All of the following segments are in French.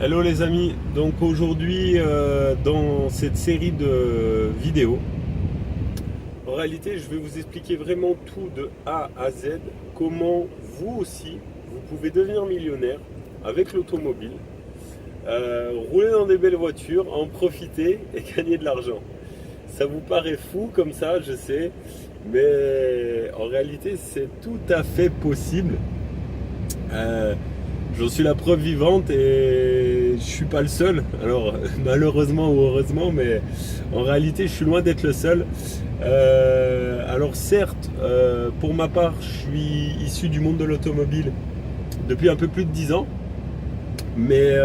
Hello les amis, donc aujourd'hui dans cette série de vidéos, en réalité je vais vous expliquer vraiment tout de A à Z, comment vous aussi vous pouvez devenir millionnaire avec l'automobile, rouler dans des belles voitures, en profiter et gagner de l'argent. Ça vous paraît fou comme ça, je sais, mais en réalité c'est tout à fait possible. J'en suis la preuve vivante et je suis pas le seul. Alors malheureusement ou heureusement, mais en réalité je suis loin d'être le seul. Alors certes, pour ma part, je suis issu du monde de l'automobile depuis un peu plus de 10 ans, mais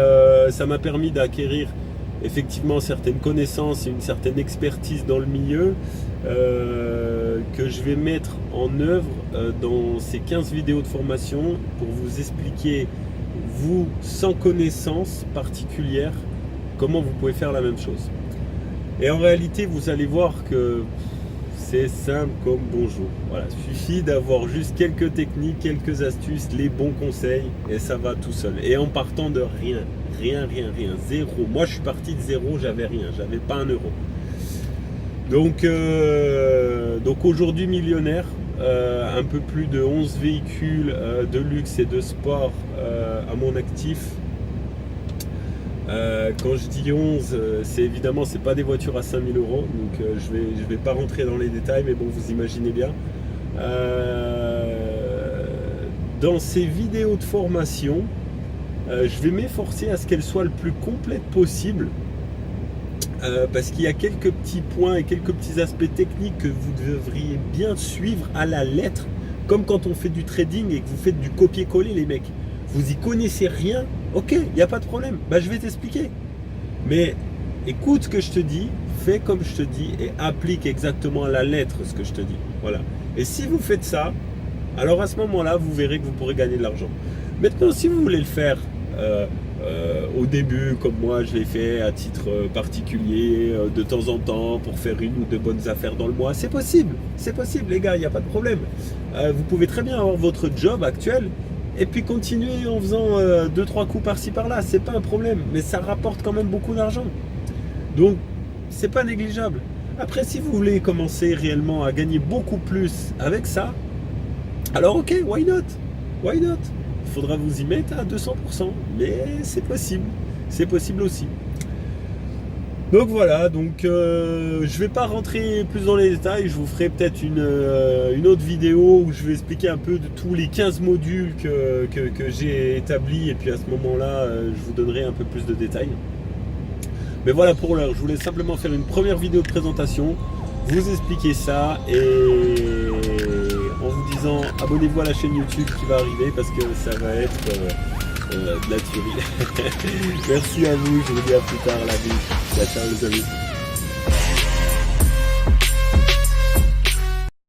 ça m'a permis d'acquérir effectivement certaines connaissances et une certaine expertise dans le milieu que je vais mettre en œuvre dans ces 15 vidéos de formation pour vous expliquer, vous, sans connaissance particulière, comment vous pouvez faire la même chose. Et en réalité, vous allez voir que c'est simple comme bonjour. Voilà, il suffit d'avoir juste quelques techniques, quelques astuces, les bons conseils, et ça va tout seul. Et en partant de rien, zéro. Moi, je suis parti de zéro, j'avais rien, j'avais pas un euro. Donc aujourd'hui millionnaire, un peu plus de 11 véhicules de luxe et de sport à mon actif. Quand je dis 11, c'est évidemment c'est pas des voitures à 5000 euros, donc je vais pas rentrer dans les détails, mais bon, vous imaginez bien. Dans ces vidéos de formation, je vais m'efforcer à ce qu'elles soient le plus complètes possible. Parce qu'il y a quelques petits points et quelques petits aspects techniques que vous devriez bien suivre à la lettre, comme quand on fait du trading et que vous faites du copier-coller, les mecs. Vous y connaissez rien, ok, il n'y a pas de problème, bah, je vais t'expliquer. Mais écoute ce que je te dis, fais comme je te dis et applique exactement à la lettre ce que je te dis. Voilà. Et si vous faites ça, alors à ce moment-là, vous verrez que vous pourrez gagner de l'argent. Maintenant, si vous voulez le faire au début, comme moi je l'ai fait à titre particulier, de temps en temps, pour faire une ou deux bonnes affaires dans le mois, c'est possible les gars, il n'y a pas de problème. Vous pouvez très bien avoir votre job actuel et puis continuer en faisant 2-3 coups par-ci par-là, c'est pas un problème, mais ça rapporte quand même beaucoup d'argent. Donc c'est pas négligeable. Après, si vous voulez commencer réellement à gagner beaucoup plus avec ça, alors ok, why not? Il faudra vous y mettre à 200%, mais c'est possible aussi. Donc voilà, donc je vais pas rentrer plus dans les détails, je vous ferai peut-être une autre vidéo où je vais expliquer un peu de tous les 15 modules que j'ai établis, et puis à ce moment-là, je vous donnerai un peu plus de détails. Mais voilà, pour l'heure, je voulais simplement faire une première vidéo de présentation, vous expliquer ça, et en vous disant abonnez-vous à la chaîne YouTube qui va arriver, parce que ça va être de la tuerie. Merci à vous, je vous dis à plus tard, la vie. Ciao les amis.